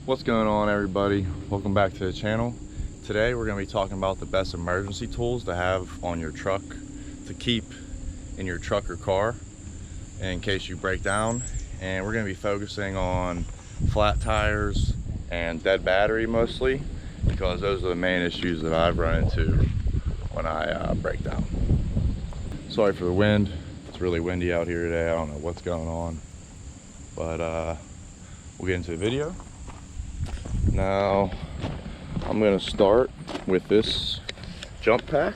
What's going on, everybody? Welcome back to the channel. Today we're going to be talking about the best emergency tools to have on your truck, to keep in your truck or car in case you break down. And we're going to be focusing on flat tires and dead battery mostly, because those are the main issues that I've run into when I break down. Sorry for the wind. It's really windy out here today. I don't know what's going on, but we'll get into the video. Now I'm going to start with this jump pack.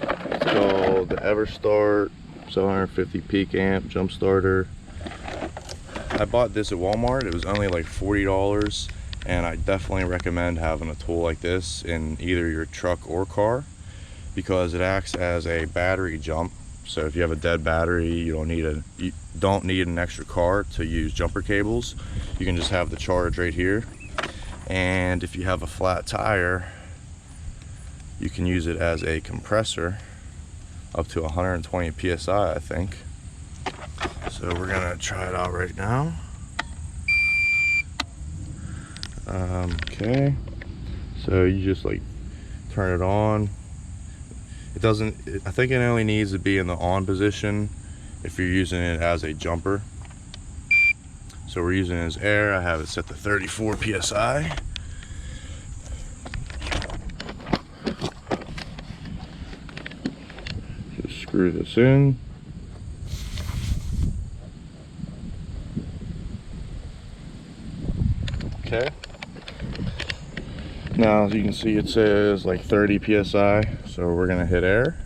It's called the EverStart 750 peak amp jump starter. I bought this at Walmart. It was only like $40, and I definitely recommend having a tool like this in either your truck or car because it acts as a battery jump. So if you have a dead battery, you don't need an extra car to use jumper cables. You can just have the charge right here. And if you have a flat tire, you can use it as a compressor up to 120 psi, I think. So we're gonna try it out right now. Okay, so you just like turn it on. It doesn't, I think it only needs to be in the on position if you're using it as a jumper. So we're using it as air. I have it set to 34 psi. Just screw this in. Okay. Now, as you can see, it says like 30 psi, so we're gonna hit air.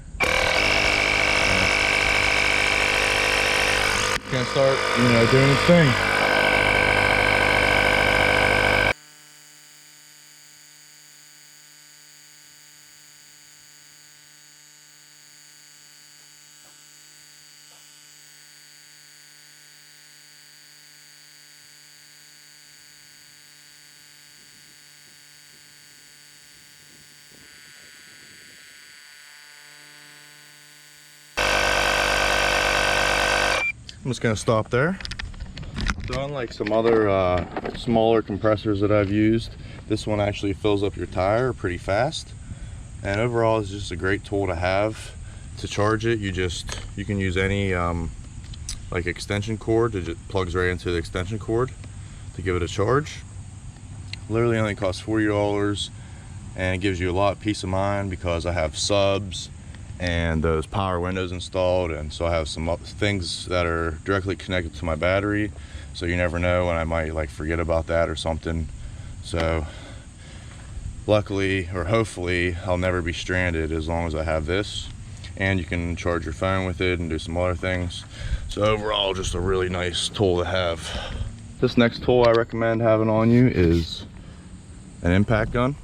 It's gonna start, doing its thing. I'm just gonna stop there. So unlike some other smaller compressors that I've used, this one actually fills up your tire pretty fast. And overall, it's just a great tool to have to charge it. You can use any like extension cord. It just plugs right into the extension cord to give it a charge. Literally only costs $40, and it gives you a lot of peace of mind because I have subs and those power windows installed, and so I have some things that are directly connected to my battery, so you never know when I might like forget about that or something. So luckily, or hopefully, I'll never be stranded as long as I have this, and you can charge your phone with it and do some other things. So overall, just a really nice tool to have. This next tool I recommend having on you is an impact gun.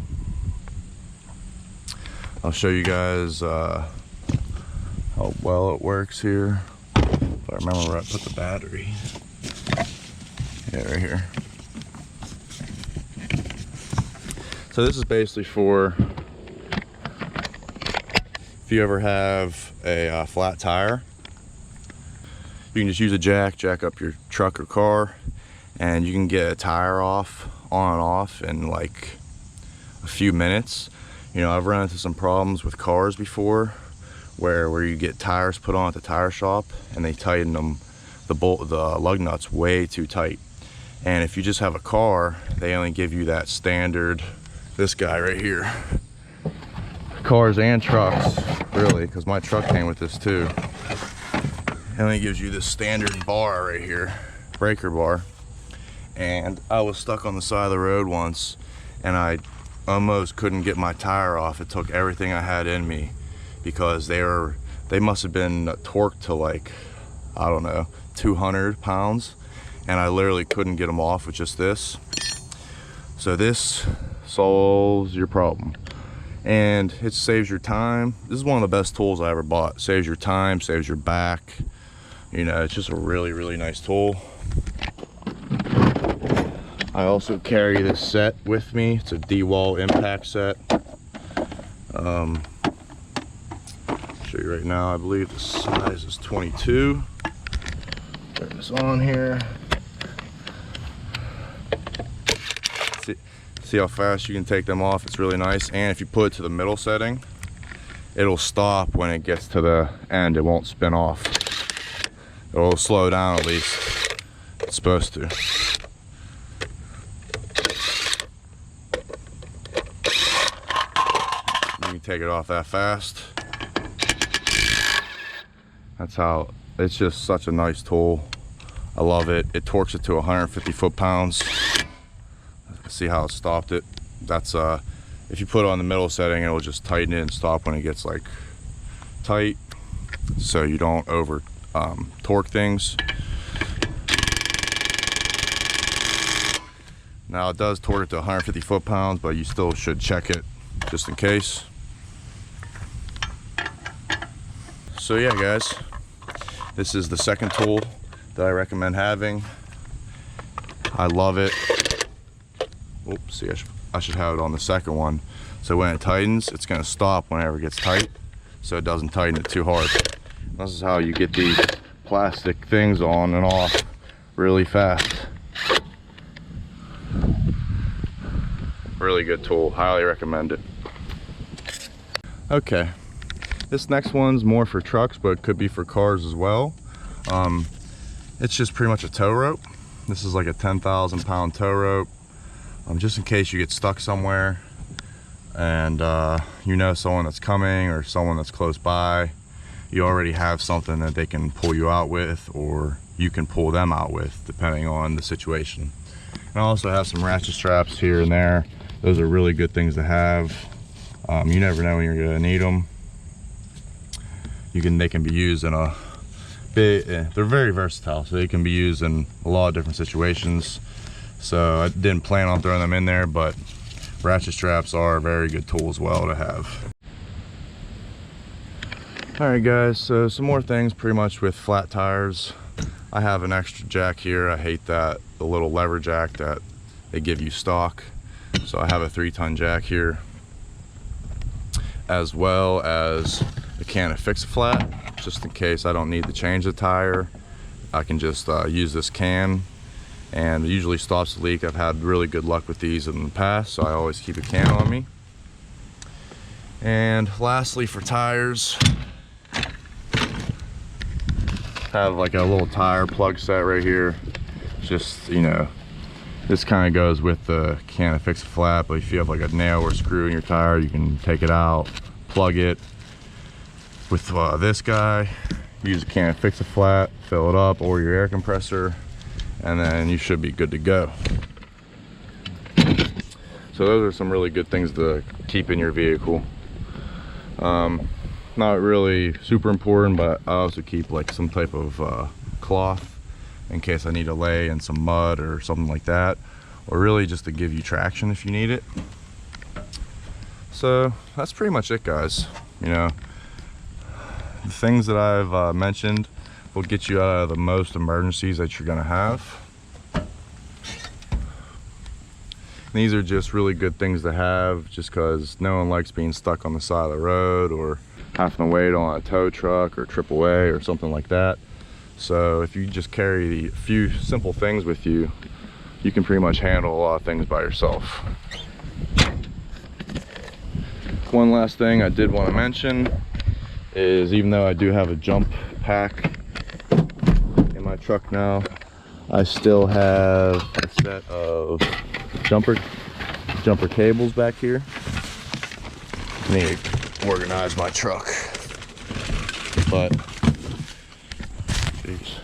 I'll show you guys how well it works here. If I remember where I put the battery. Yeah, right here. So this is basically for if you ever have a flat tire, you can just use a jack up your truck or car, and you can get a tire off, on and off in like a few minutes. I've run into some problems with cars before where you get tires put on at the tire shop and they tighten them, the lug nuts way too tight. And if you just have a car, they only give you that standard, this guy right here. Cars and trucks, really, because my truck came with this too. It only gives you this standard bar right here, breaker bar. And I was stuck on the side of the road once, and I almost couldn't get my tire off. It took everything I had in me because they must have been torqued to like, I don't know, 200 pounds, and I literally couldn't get them off with just this. So this solves your problem, and it saves your time. This is one of the best tools I ever bought. Saves your time, saves your back. It's just a really, really nice tool. I also carry this set with me. It's a DeWalt impact set. Show you right now, I believe the size is 22. Turn this on here. See how fast you can take them off? It's really nice. And if you put it to the middle setting, it'll stop when it gets to the end. It won't spin off. It'll slow down at least. It's supposed to. You can take it off that fast. That's how, it's just such a nice tool. I love it. It torques it to 150 foot-pounds. See how it stopped it? That's if you put it on the middle setting, it'll just tighten it and stop when it gets like tight, so you don't over torque things. Now it does torque it to 150 foot-pounds, but you still should check it just in case. So yeah, guys, this is the second tool that I recommend having. I love it. Oops, see, I should have it on the second one. So when it tightens, it's gonna stop whenever it gets tight, so it doesn't tighten it too hard. This is how you get these plastic things on and off really fast. Really good tool, highly recommend it. Okay, this next one's more for trucks, but it could be for cars as well. It's just pretty much a tow rope. This is like a 10,000 pound tow rope. Just in case you get stuck somewhere and you know someone that's coming or someone that's close by, you already have something that they can pull you out with, or you can pull them out with, depending on the situation. And I also have some ratchet straps here and there. Those are really good things to have. You never know when you're gonna need them. They can be used in a bit, they're very versatile, so they can be used in a lot of different situations. So I didn't plan on throwing them in there, but ratchet straps are a very good tool as well to have. Alright guys, so some more things pretty much with flat tires. I have an extra jack here. I hate that, the little lever jack that they give you stock. So I have a 3-ton jack here, as well as a can of Fix-A-Flat, just in case I don't need to change the tire. I can just use this can, and it usually stops the leak. I've had really good luck with these in the past, so I always keep a can on me. And lastly, for tires, have like a little tire plug set right here. Just, you know, this kind of goes with the can of Fix-A-Flat, but if you have like a nail or screw in your tire, you can take it out, plug it. With this guy, use a can of Fix-A-Flat, fill it up, or your air compressor, and then you should be good to go. So those are some really good things to keep in your vehicle. Not really super important, but I also keep like some type of cloth in case I need to lay in some mud or something like that, or really just to give you traction if you need it. So that's pretty much it, guys. You know, the things that I've mentioned will get you out of the most emergencies that you're gonna have. These are just really good things to have, just because no one likes being stuck on the side of the road or having to wait on a tow truck or AAA or something like that. So if you just carry a few simple things with you, you can pretty much handle a lot of things by yourself. One last thing I did want to mention is, even though I do have a jump pack in my truck now, I still have a set of jumper cables back here. I need to organize my truck, but geez,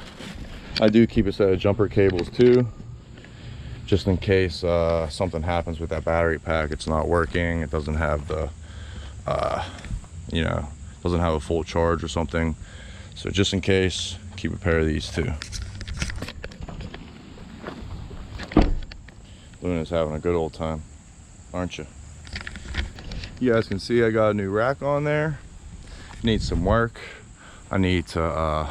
I do keep a set of jumper cables too, just in case something happens with that battery pack. It's not working, it doesn't have the you know, doesn't have a full charge or something. So just in case, keep a pair of these too. Luna's having a good old time, aren't you? You guys can see I got a new rack on there. Needs some work. I need to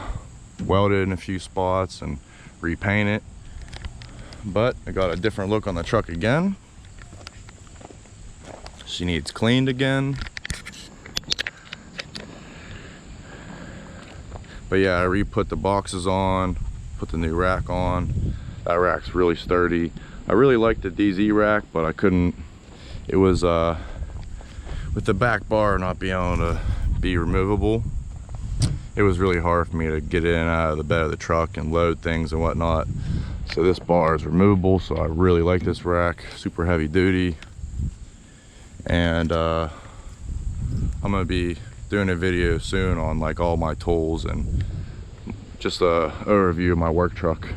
weld it in a few spots and repaint it, but I got a different look on the truck again. She needs cleaned again. But yeah, I re-put the boxes on, put the new rack on. That rack's really sturdy. I really liked the DZ rack, but I couldn't, it was with the back bar not being able to be removable, it was really hard for me to get in and out of the bed of the truck and load things and whatnot. So this bar is removable, so I really like this rack. Super heavy duty. And I'm gonna be doing a video soon on like all my tools and just a overview of my work truck.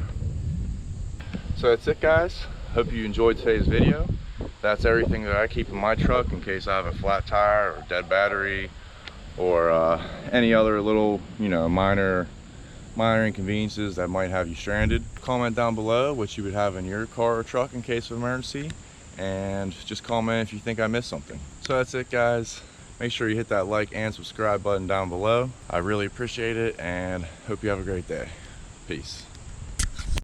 So that's it, guys. Hope you enjoyed today's video. That's everything that I keep in my truck in case I have a flat tire or dead battery or any other little, you know, minor inconveniences that might have you stranded. Comment down below what you would have in your car or truck in case of emergency, and just comment if you think I missed something. So that's it, guys. Make sure you hit that like and subscribe button down below. I really appreciate it and hope you have a great day. Peace.